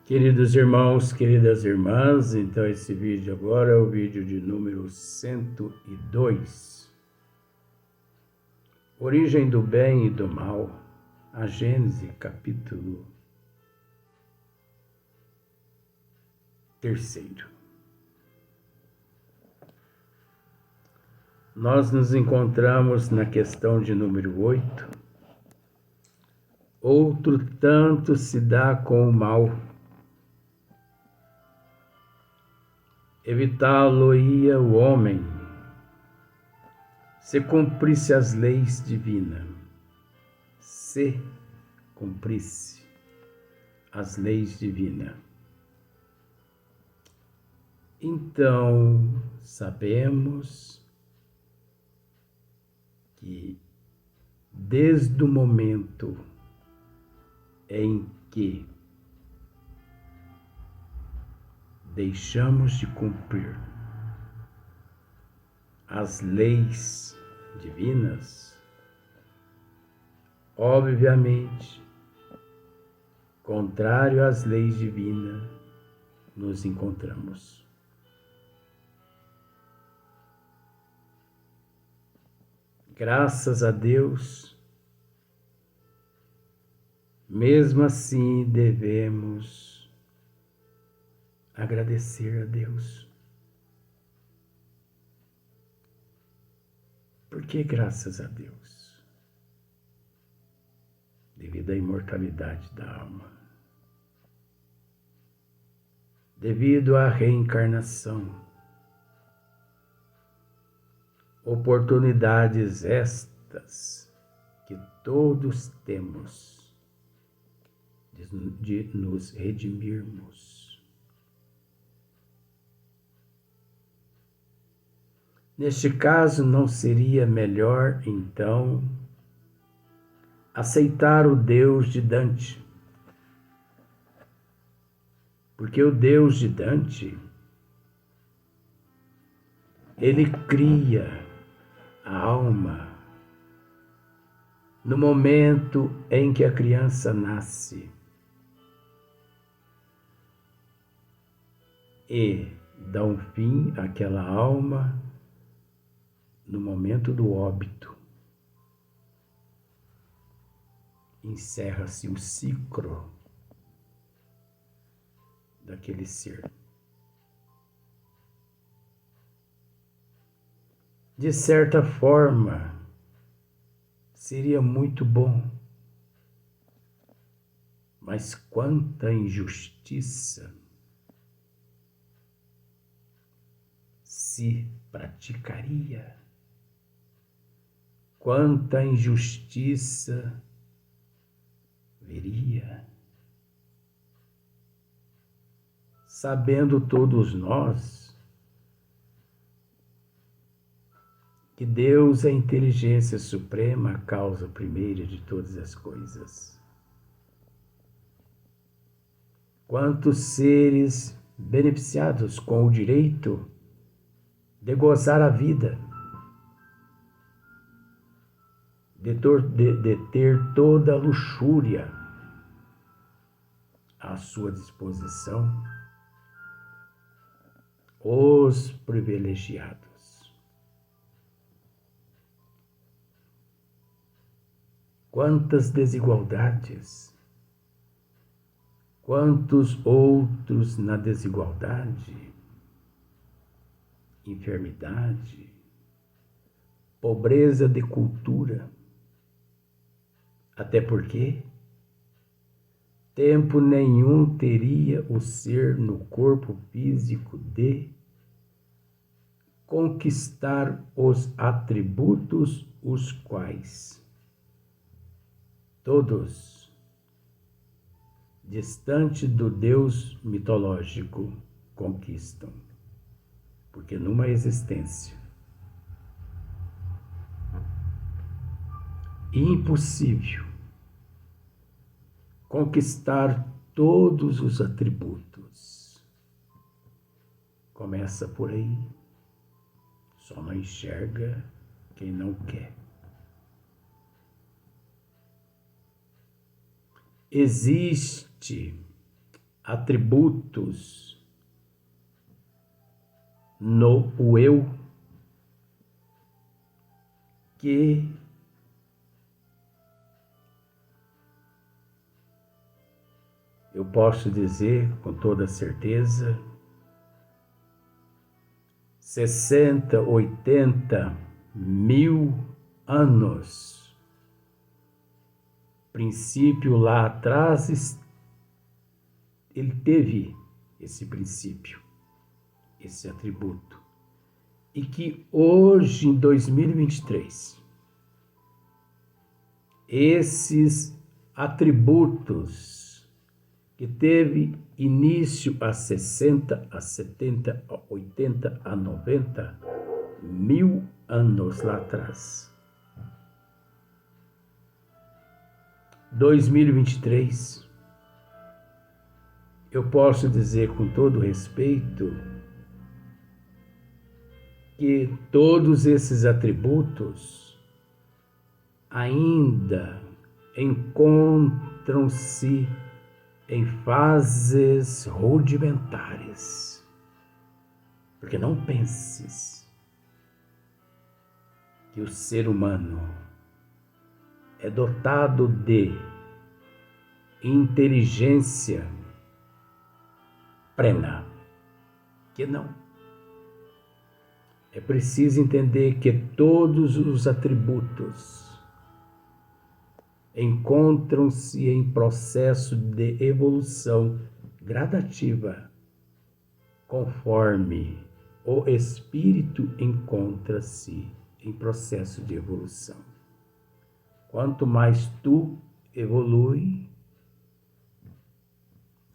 Queridos irmãos, queridas irmãs, então esse vídeo agora é o vídeo de número 102. Origem do bem e do mal, a Gênese, capítulo 3. Nós nos encontramos na questão de número 8. Outro tanto se dá com o mal. Evitá-lo-ia o homem, se cumprisse as leis divinas. Se cumprisse as leis divinas. Então, sabemos que desde o momento em que deixamos de cumprir as leis divinas, obviamente, contrário às leis divinas, nos encontramos. Graças a Deus, mesmo assim devemos agradecer a Deus. Por que graças a Deus? Devido à imortalidade da alma. Devido à reencarnação. Oportunidades estas que todos temos de nos redimirmos. Neste caso, não seria melhor, então, aceitar o Deus de Dante? Porque o Deus de Dante, ele cria a alma no momento em que a criança nasce e dá um fim àquela alma no momento do óbito. Encerra-se o ciclo daquele ser. De certa forma, seria muito bom, mas quanta injustiça se praticaria, quanta injustiça veria, sabendo todos nós que Deus é a inteligência suprema, a causa primeira de todas as coisas. Quantos seres beneficiados com o direito de gozar a vida, de ter toda a luxúria à sua disposição, os privilegiados. Quantas desigualdades, quantos outros na desigualdade, enfermidade, pobreza de cultura. Até porque tempo nenhum teria o ser no corpo físico de conquistar os atributos os quais todos, distante do Deus mitológico, conquistam. Porque numa existência impossível conquistar todos os atributos. Começa por aí, só não enxerga quem não quer. Existe atributos no eu que eu posso dizer com toda certeza, 60, 80 mil anos. Princípio lá atrás, ele teve esse princípio, esse atributo. E que hoje, em 2023, esses atributos que teve início a 60, a 70, a 80, a 90 mil anos lá atrás. 2023, eu posso dizer com todo respeito que todos esses atributos ainda encontram-se em fases rudimentares. Porque não penses que o ser humano é dotado de inteligência plena. Que não. É preciso entender que todos os atributos encontram-se em processo de evolução gradativa, conforme o espírito encontra-se em processo de evolução. Quanto mais tu evolui,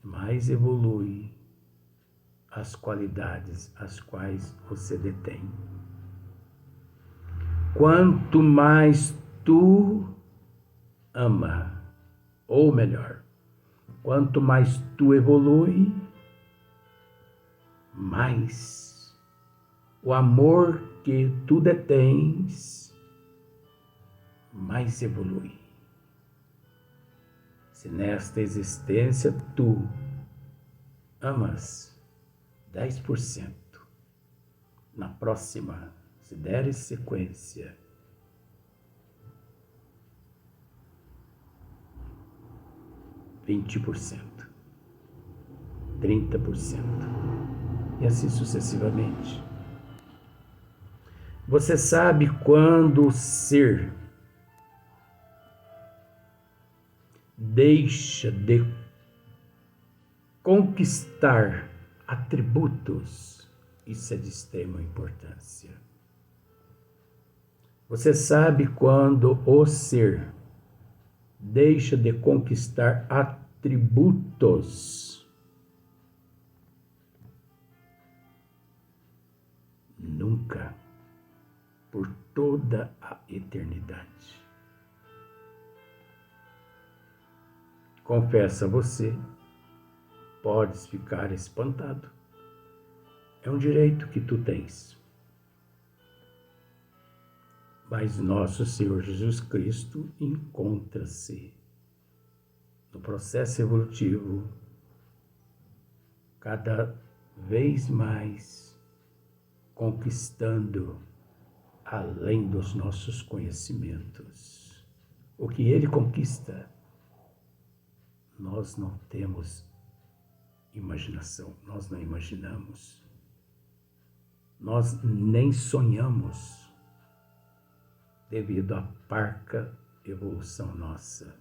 mais evolui as qualidades as quais você detém. Quanto mais tu ama, ou melhor, quanto mais tu evolui, mais o amor que tu detens, mais evolui. Se nesta existência tu amas 10%, na próxima, se deres sequência, 20%, 30%, e assim sucessivamente. Você sabe quando o ser deixa de conquistar atributos? Isso é de extrema importância. Você sabe quando o ser deixa de conquistar atributos? Nunca, por toda a eternidade. Confesso a você, podes ficar espantado. É um direito que tu tens. Mas nosso Senhor Jesus Cristo encontra-se no processo evolutivo cada vez mais conquistando além dos nossos conhecimentos. O que ele conquista, nós não temos imaginação, nós não imaginamos, nós nem sonhamos, devido à parca evolução nossa.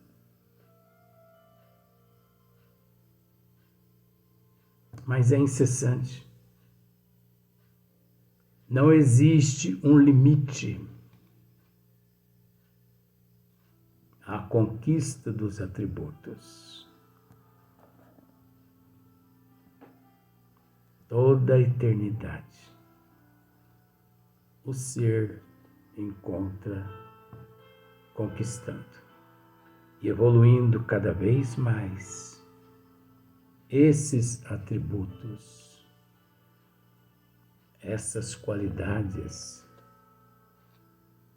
Mas é incessante. Não existe um limite à conquista dos atributos. Toda a eternidade, o ser encontra conquistando e evoluindo cada vez mais esses atributos, essas qualidades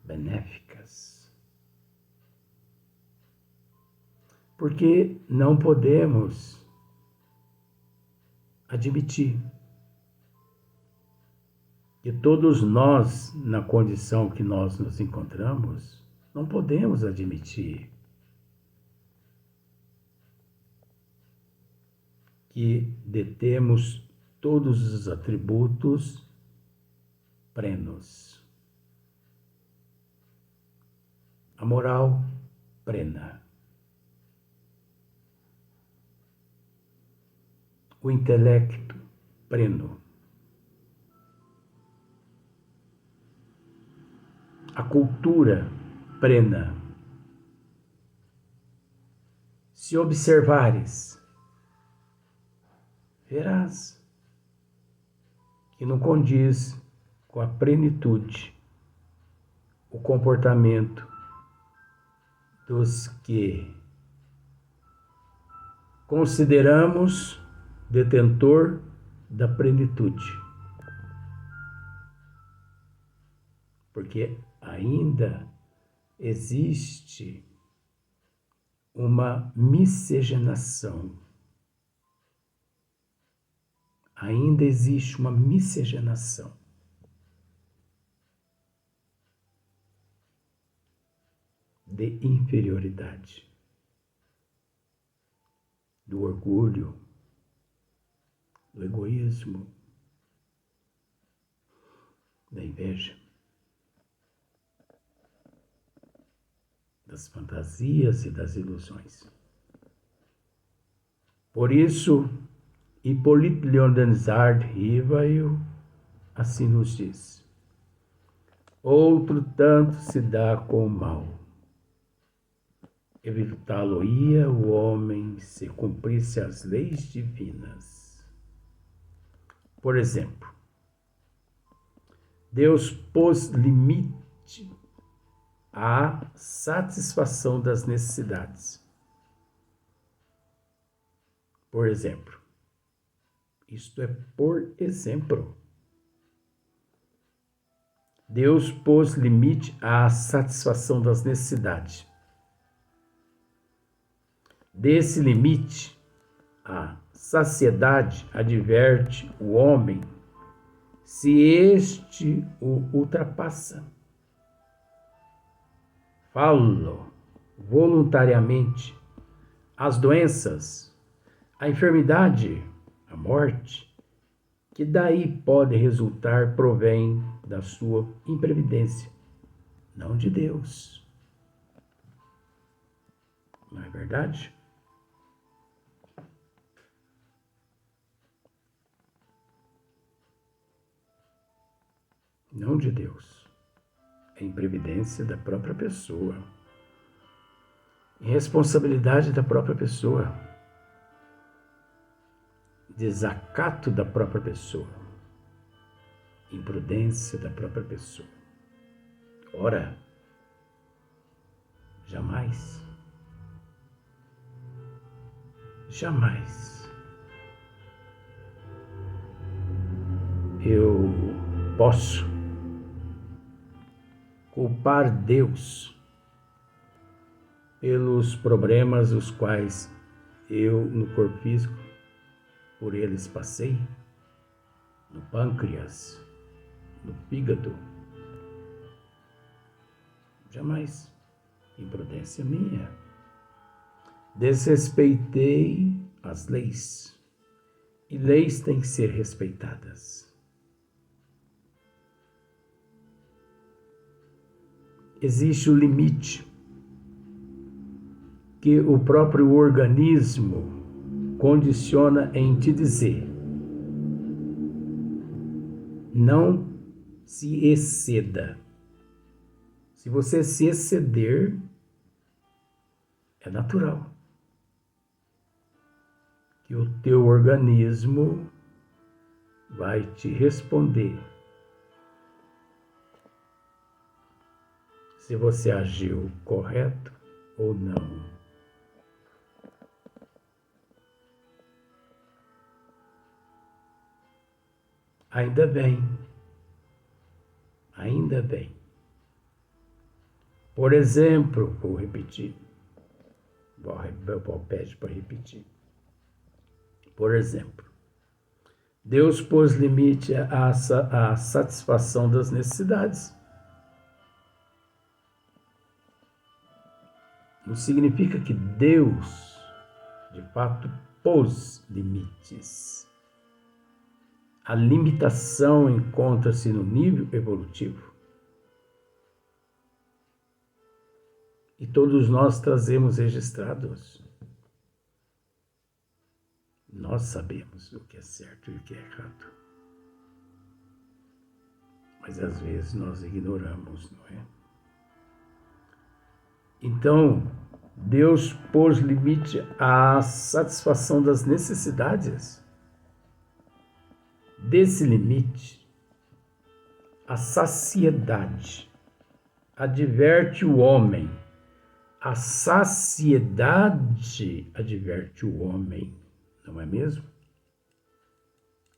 benéficas. Porque não podemos admitir que todos nós, na condição que nós nos encontramos, não podemos admitir que detemos todos os atributos plenos. A moral plena. O intelecto pleno. A cultura plena. Se observares, verás que não condiz com a plenitude o comportamento dos que consideramos detentor da plenitude. Porque ainda existe uma miscigenação. Ainda existe uma miscigenação. De inferioridade, do orgulho, do egoísmo, da inveja, das fantasias e das ilusões. Por isso, Hippolyte Leonard Rivail assim nos diz: outro tanto se dá com o mal. Evitá-lo-ia o homem se cumprisse as leis divinas. Por exemplo, Deus pôs limite à satisfação das necessidades. Por exemplo, isto é por exemplo. Deus pôs limite à satisfação das necessidades. Desse limite, a saciedade adverte o homem se este o ultrapassa. Falo voluntariamente. As doenças, a enfermidade, a morte, que daí pode resultar, provém da sua imprevidência, não de Deus. Não é verdade? Não de Deus. É imprevidência da própria pessoa. Irresponsabilidade da própria pessoa. Desacato da própria pessoa. Imprudência da própria pessoa. Ora, jamais eu posso culpar Deus pelos problemas os quais eu, no corpo físico, por eles passei, no pâncreas, no fígado. Jamais. Imprudência minha. Desrespeitei as leis. E leis têm que ser respeitadas. Existe o limite que o próprio organismo condiciona em te dizer: não se exceda. Se você se exceder, é natural que o teu organismo vai te responder se você agiu correto ou não. Ainda bem. Por exemplo, vou repetir. Vou pedir para repetir. Por exemplo, Deus pôs limite à satisfação das necessidades. Não significa que Deus, de fato, pôs limites. A limitação encontra-se no nível evolutivo. E todos nós trazemos registrados. Nós sabemos o que é certo e o que é errado. Mas às vezes nós ignoramos, não é? Então, Deus pôs limite à satisfação das necessidades. Desse limite, a saciedade adverte o homem. A saciedade adverte o homem, não é mesmo?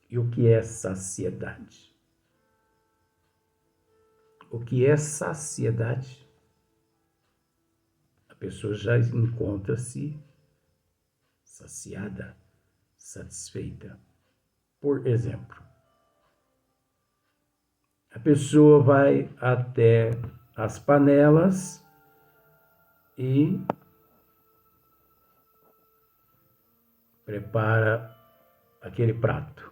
E o que é saciedade? O que é saciedade? A pessoa já encontra-se saciada, satisfeita. Por exemplo, a pessoa vai até as panelas e prepara aquele prato.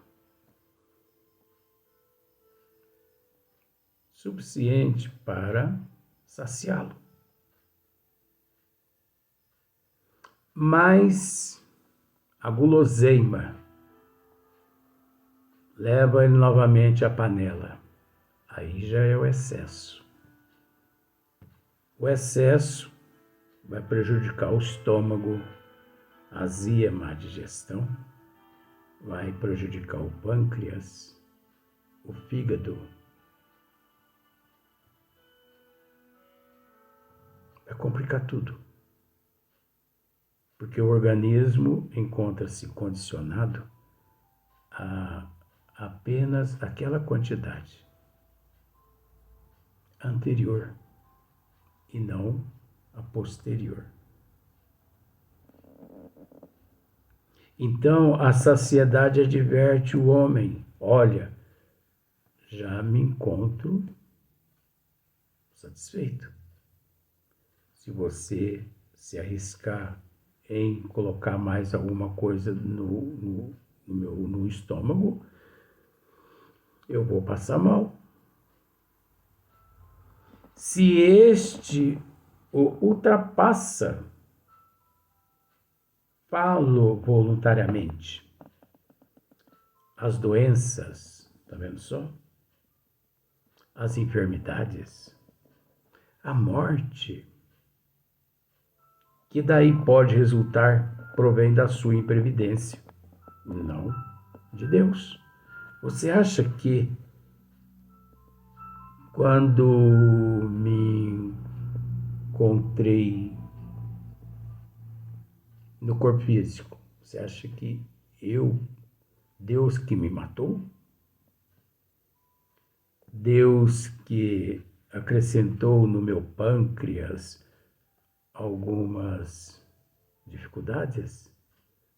Suficiente para saciá-lo. Mas a guloseima leva ele novamente à panela. Aí já é o excesso. O excesso vai prejudicar o estômago, a azia, má digestão, vai prejudicar o pâncreas, o fígado, vai complicar tudo. Porque o organismo encontra-se condicionado a apenas aquela quantidade anterior e não a posterior. Então, a saciedade adverte o homem: olha, já me encontro satisfeito. Se você se arriscar em colocar mais alguma coisa no estômago, eu vou passar mal. Se este o ultrapassa, falo voluntariamente, as doenças, tá vendo só? As enfermidades, a morte, que daí pode resultar, provém da sua imprevidência, não de Deus. Você acha que quando me encontrei no corpo físico, você acha que Deus que me matou? Deus que acrescentou no meu pâncreas algumas dificuldades?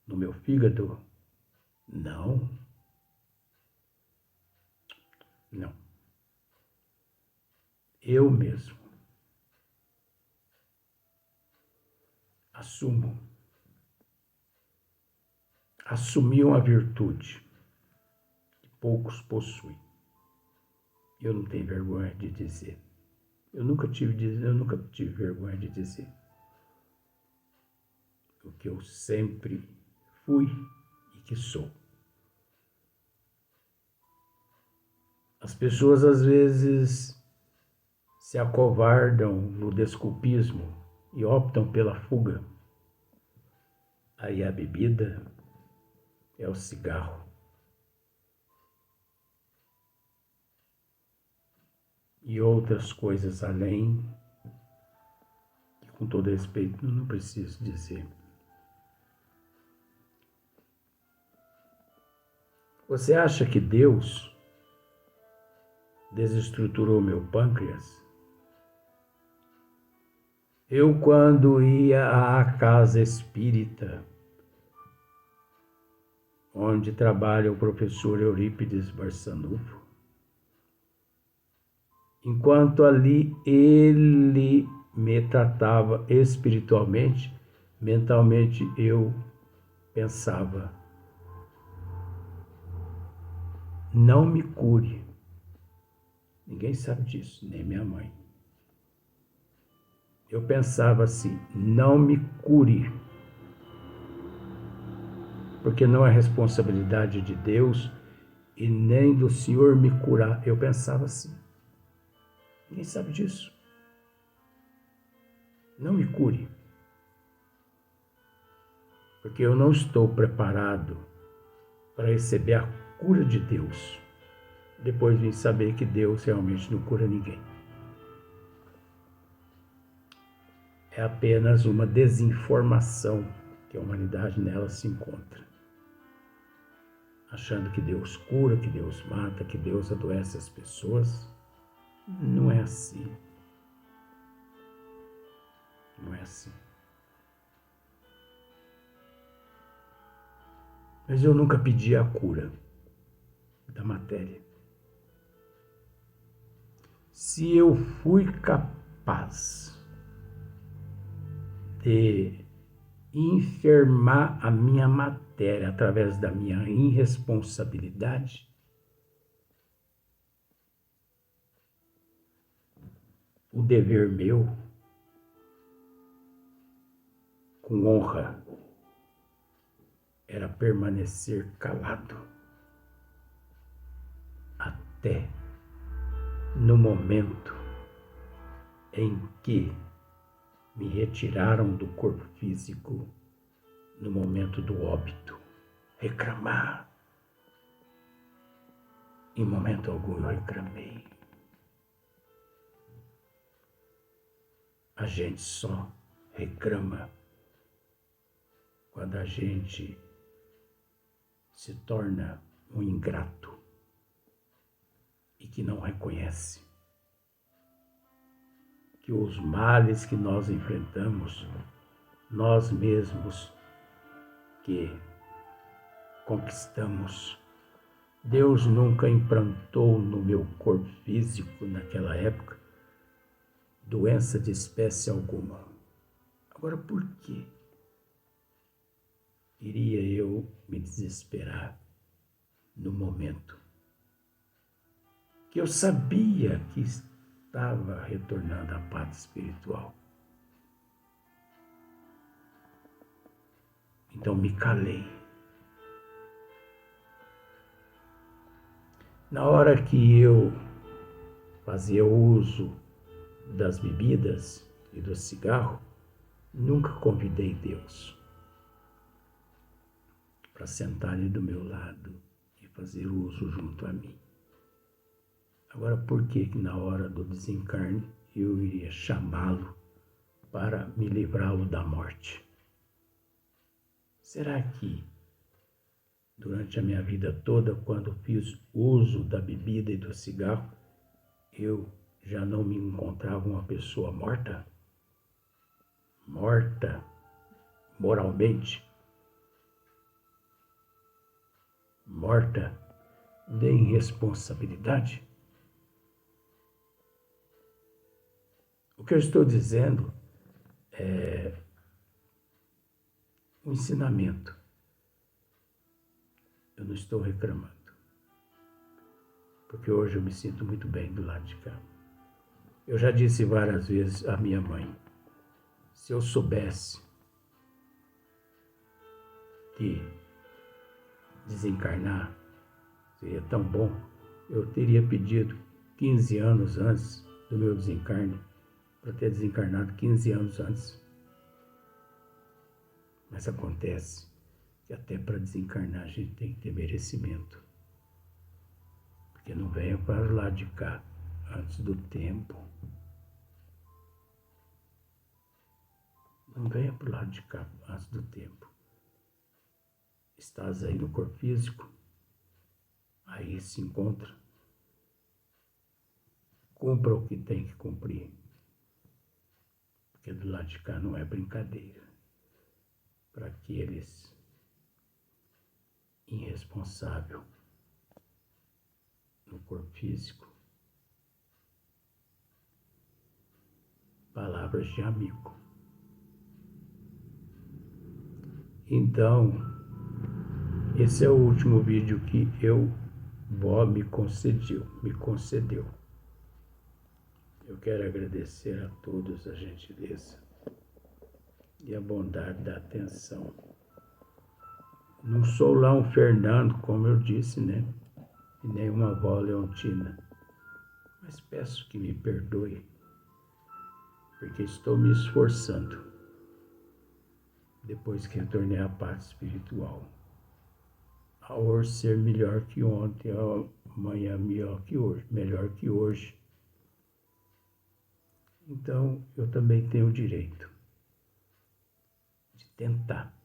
No meu fígado? Não. Não. Eu mesmo assumi uma virtude que poucos possuem. Eu não tenho vergonha de dizer. Eu nunca tive vergonha de dizer o que eu sempre fui e que sou. As pessoas às vezes se acovardam no desculpismo e optam pela fuga. Aí a bebida é o cigarro. E outras coisas além, que com todo respeito não preciso dizer. Você acha que Deus desestruturou meu pâncreas? Eu, quando ia à casa espírita, onde trabalha o professor Eurípides Barçanufo. Enquanto ali ele me tratava espiritualmente, mentalmente eu pensava: não me cure. Ninguém sabe disso, nem minha mãe. Eu pensava assim: não me cure, porque não é responsabilidade de Deus e nem do Senhor me curar. Eu pensava assim. Ninguém sabe disso. Não me cure, porque eu não estou preparado para receber a cura de Deus. Depois vim saber que Deus realmente não cura ninguém. É apenas uma desinformação que a humanidade nela se encontra. Achando que Deus cura, que Deus mata, que Deus adoece as pessoas. Não é assim. Não é assim. Mas eu nunca pedi a cura da matéria. Se eu fui capaz de enfermar a minha matéria através da minha irresponsabilidade, o dever meu, com honra, era permanecer calado até no momento em que me retiraram do corpo físico, no momento do óbito, reclamar. Em momento algum eu reclamei. A gente só reclama quando a gente se torna um ingrato e que não reconhece que os males que nós enfrentamos, nós mesmos que conquistamos. Deus nunca implantou no meu corpo físico, naquela época, doença de espécie alguma. Agora, por que iria eu me desesperar no momento que eu sabia que estava retornando à paz espiritual? Então me calei. Na hora que eu fazia uso das bebidas e do cigarro, nunca convidei Deus para sentar ali do meu lado e fazer uso junto a mim. Agora, por que na hora do desencarne eu iria chamá-lo para me livrá-lo da morte? Será que durante a minha vida toda, quando fiz uso da bebida e do cigarro, eu já não me encontrava uma pessoa morta? Morta moralmente? Morta de irresponsabilidade? O que eu estou dizendo é um ensinamento. Eu não estou reclamando, porque hoje eu me sinto muito bem do lado de cá. Eu já disse várias vezes à minha mãe, se eu soubesse que desencarnar seria tão bom, eu teria pedido 15 anos antes do meu desencarne, para ter desencarnado 15 anos antes. Mas acontece que até para desencarnar a gente tem que ter merecimento. Porque não venha para o lado de cá antes do tempo. Não venha para o lado de cá antes do tempo. Estás aí no corpo físico, aí se encontra. Cumpra o que tem que cumprir. Porque do lado de cá não é brincadeira. Para aqueles irresponsável no corpo físico, palavras de amigo. Então, esse é o último vídeo que Vó me concedeu. Eu quero agradecer a todos a gentileza e a bondade da atenção. Não sou lá um Fernando, como eu disse, né? E nem uma avó Leontina. Mas peço que me perdoe, porque estou me esforçando, depois que retornei à parte espiritual, a hoje ser melhor que ontem, amanhã melhor que hoje. Então, eu também tenho o direito de tentar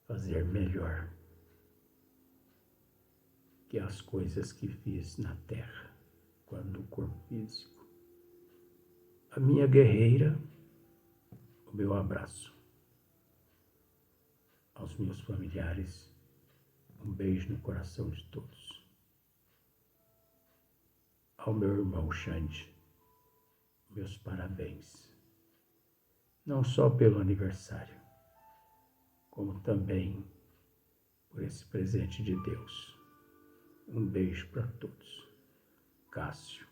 fazer melhor que as coisas que fiz na Terra, quando o corpo físico. A minha guerreira, o meu abraço. Aos meus familiares, um beijo no coração de todos. Ao meu irmão Xande, meus parabéns. Não só pelo aniversário, como também por esse presente de Deus. Um beijo para todos. Cássio.